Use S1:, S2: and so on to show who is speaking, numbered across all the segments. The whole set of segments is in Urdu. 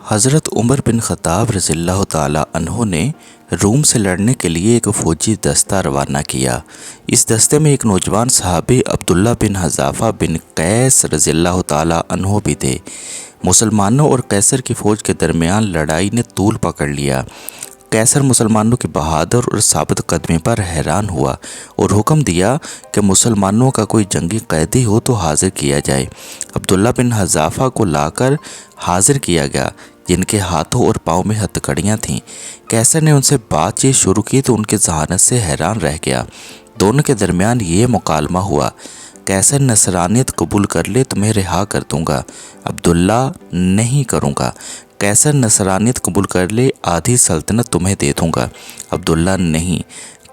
S1: حضرت عمر بن خطاب رضی اللہ تعالی عنہ نے روم سے لڑنے کے لیے ایک فوجی دستہ روانہ کیا۔ اس دستے میں ایک نوجوان صحابی عبداللہ بن حذافہ بن قیس رضی اللہ تعالی عنہ بھی تھے۔ مسلمانوں اور قیصر کی فوج کے درمیان لڑائی نے طول پکڑ لیا۔ قیصر مسلمانوں کی بہادر اور ثابت قدمی پر حیران ہوا اور حکم دیا کہ مسلمانوں کا کوئی جنگی قیدی ہو تو حاضر کیا جائے۔ عبداللہ بن حذافہ کو لا کر حاضر کیا گیا، جن کے ہاتھوں اور پاؤں میں ہتھکڑیاں تھیں۔ قیصر نے ان سے بات چیت شروع کی تو ان کی ذہانت سے حیران رہ گیا۔ دونوں کے درمیان یہ مکالمہ ہوا، قیصر نصرانیت قبول کر لے تو میں رہا کر دوں گا۔ عبداللہ نہیں کروں گا۔ قیصر نصرانیت قبول کر لے آدھی سلطنت تمہیں دے دوں گا۔ عبداللہ نہیں۔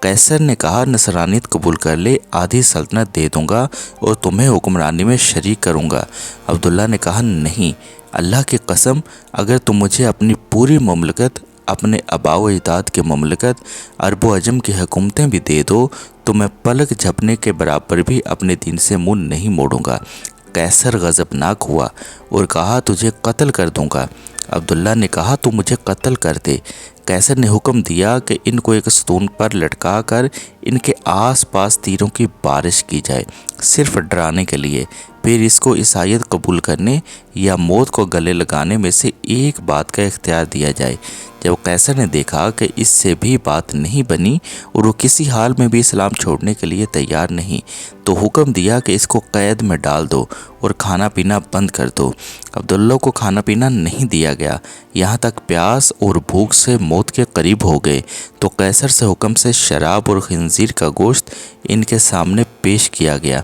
S1: قیصر نے کہا نصرانیت قبول کر لے آدھی سلطنت دے دوں گا اور تمہیں حکمرانی میں شریک کروں گا۔ عبداللہ نے کہا نہیں، اللہ کی قسم اگر تم مجھے اپنی پوری مملکت، اپنے آباء و اجداد کی مملکت، عرب و عجم کی حکومتیں بھی دے دو تو میں پلک جھپنے کے برابر بھی اپنے دین سے منہ نہیں موڑوں گا۔ قیصر غضبناک ہوا اور کہا تجھے قتل کر دوں گا۔ عبداللہ نے کہا تو مجھے قتل کر دے۔ قیصر نے حکم دیا کہ ان کو ایک ستون پر لٹکا کر ان کے آس پاس تیروں کی بارش کی جائے، صرف ڈرانے کے لیے۔ پھر اس کو عیسائیت قبول کرنے یا موت کو گلے لگانے میں سے ایک بات کا اختیار دیا جائے۔ جب قیصر نے دیکھا کہ اس سے بھی بات نہیں بنی اور وہ کسی حال میں بھی اسلام چھوڑنے کے لیے تیار نہیں، تو حکم دیا کہ اس کو قید میں ڈال دو اور کھانا پینا بند کر دو۔ عبداللہ کو کھانا پینا نہیں دیا گیا، یہاں تک پیاس اور بھوک سے موت کے قریب ہو گئے تو قیصر سے حکم سے شراب اور خنزیر کا گوشت ان کے سامنے پیش کیا گیا۔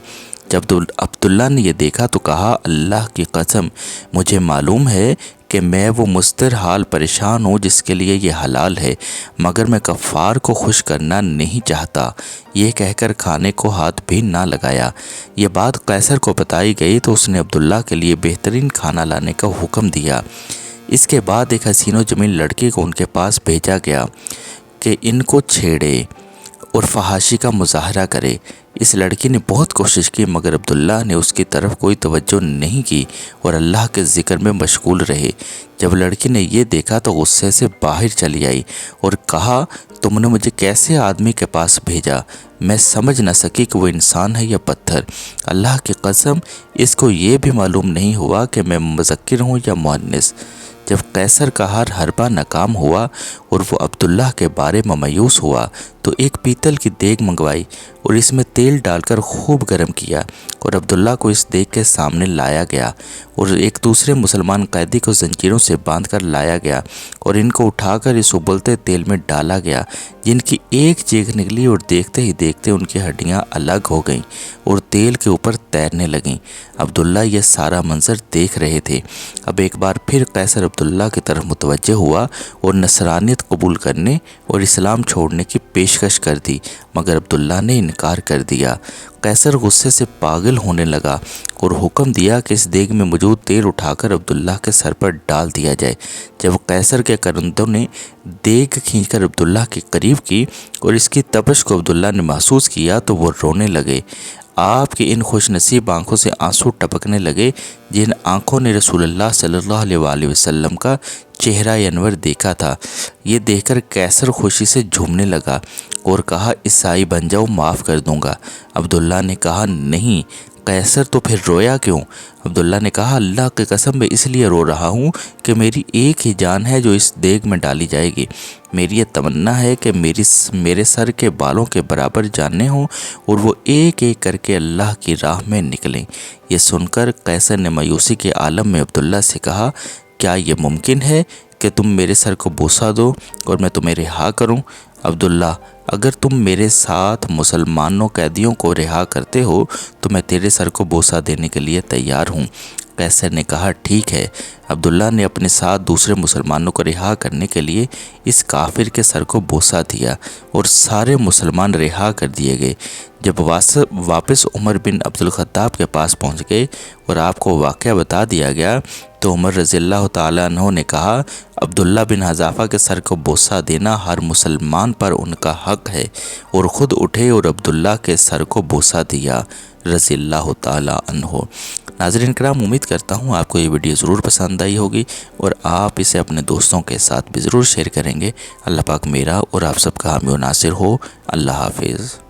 S1: جب عبداللہ نے یہ دیکھا تو کہا اللہ کی قسم مجھے معلوم ہے کہ میں وہ مضطر حال پریشان ہوں جس کے لیے یہ حلال ہے، مگر میں کفار کو خوش کرنا نہیں چاہتا۔ یہ کہہ کر کھانے کو ہاتھ بھی نہ لگایا۔ یہ بات قیصر کو بتائی گئی تو اس نے عبداللہ کے لیے بہترین کھانا لانے کا حکم دیا۔ اس کے بعد ایک حسین و جمیل لڑکی کو ان کے پاس بھیجا گیا کہ ان کو چھیڑے اور فحاشی کا مظاہرہ کرے۔ اس لڑکی نے بہت کوشش کی مگر عبداللہ نے اس کی طرف کوئی توجہ نہیں کی اور اللہ کے ذکر میں مشغول رہے۔ جب لڑکی نے یہ دیکھا تو غصے سے باہر چلی آئی اور کہا تم نے مجھے کیسے آدمی کے پاس بھیجا؟ میں سمجھ نہ سکی کہ وہ انسان ہے یا پتھر۔ اللہ کی قسم اس کو یہ بھی معلوم نہیں ہوا کہ میں مذکر ہوں یا مؤنث۔ جب قیصر کا ہر حربہ ناکام ہوا اور وہ عبداللہ کے بارے میں مایوس ہوا تو ایک پیتل کی دیگ منگوائی اور اس میں تیل ڈال کر خوب گرم کیا اور عبداللہ کو اس دیگ کے سامنے لایا گیا اور ایک دوسرے مسلمان قیدی کو زنجیروں سے باندھ کر لایا گیا اور ان کو اٹھا کر اس ابلتے تیل میں ڈالا گیا، جن کی ایک چیخ نکلی اور دیکھتے ہی دیکھتے ان کی ہڈیاں الگ ہو گئیں اور تیل کے اوپر تیرنے لگیں۔ عبداللہ یہ سارا منظر دیکھ رہے تھے۔ اب ایک بار پھر قیصر عبداللہ کی طرف متوجہ ہوا اور نصرانیت قبول کرنے اور اسلام چھوڑنے کی پیشکش کر دی، مگر عبداللہ نے انکار کر دیا۔ قیصر غصے سے پاگل ہونے لگا اور حکم دیا کہ اس دیگ میں موجود تیل اٹھا کر عبداللہ کے سر پر ڈال دیا جائے۔ جب قیصر کے کرندوں نے دیگ کھینچ کر عبداللہ کے قریب کی اور اس کی تپش کو عبداللہ نے محسوس کیا تو وہ رونے لگے۔ آپ کی ان خوش نصیب آنکھوں سے آنسو ٹپکنے لگے جن آنکھوں نے رسول اللہ صلی اللہ علیہ وآلہ وسلم کا چہرہ انور دیکھا تھا۔ یہ دیکھ کر قیصر خوشی سے جھومنے لگا اور کہا عیسائی بن جاؤ، معاف کر دوں گا۔ عبداللہ نے کہا نہیں۔ قیصر تو پھر رویا کیوں؟ عبداللہ نے کہا اللہ کی قسم میں اس لیے رو رہا ہوں کہ میری ایک ہی جان ہے جو اس دیگ میں ڈالی جائے گی۔ میری یہ تمنا ہے کہ میرے سر کے بالوں کے برابر جانیں ہوں اور وہ ایک ایک کر کے اللہ کی راہ میں نکلیں۔ یہ سن کر قیصر نے مایوسی کے عالم میں عبداللہ سے کہا کیا یہ ممکن ہے کہ تم میرے سر کو بوسہ دو اور میں تمہیں رہا کروں؟ عبداللہ اگر تم میرے ساتھ مسلمانوں قیدیوں کو رہا کرتے ہو تو میں تیرے سر کو بوسہ دینے کے لیے تیار ہوں۔ قیصر نے کہا ٹھیک ہے۔ عبداللہ نے اپنے ساتھ دوسرے مسلمانوں کو رہا کرنے کے لیے اس کافر کے سر کو بوسہ دیا اور سارے مسلمان رہا کر دیے گئے۔ جب واپس عمر بن عبدالخطاب کے پاس پہنچ گئے اور آپ کو واقعہ بتا دیا گیا تو عمر رضی اللہ تعالیٰ عنہ نے کہا عبداللہ بن حذافہ کے سر کو بوسہ دینا ہر مسلمان پر ان کا حق ہے، اور خود اٹھے اور عبداللہ کے سر کو بوسہ دیا۔ رضی اللہ تعالی عنہ۔ ناظرین کرام، امید کرتا ہوں آپ کو یہ ویڈیو ضرور پسند آئی ہوگی اور آپ اسے اپنے دوستوں کے ساتھ بھی ضرور شیئر کریں گے۔ اللہ پاک میرا اور آپ سب کا حامی و ناصر ہو۔ اللہ حافظ۔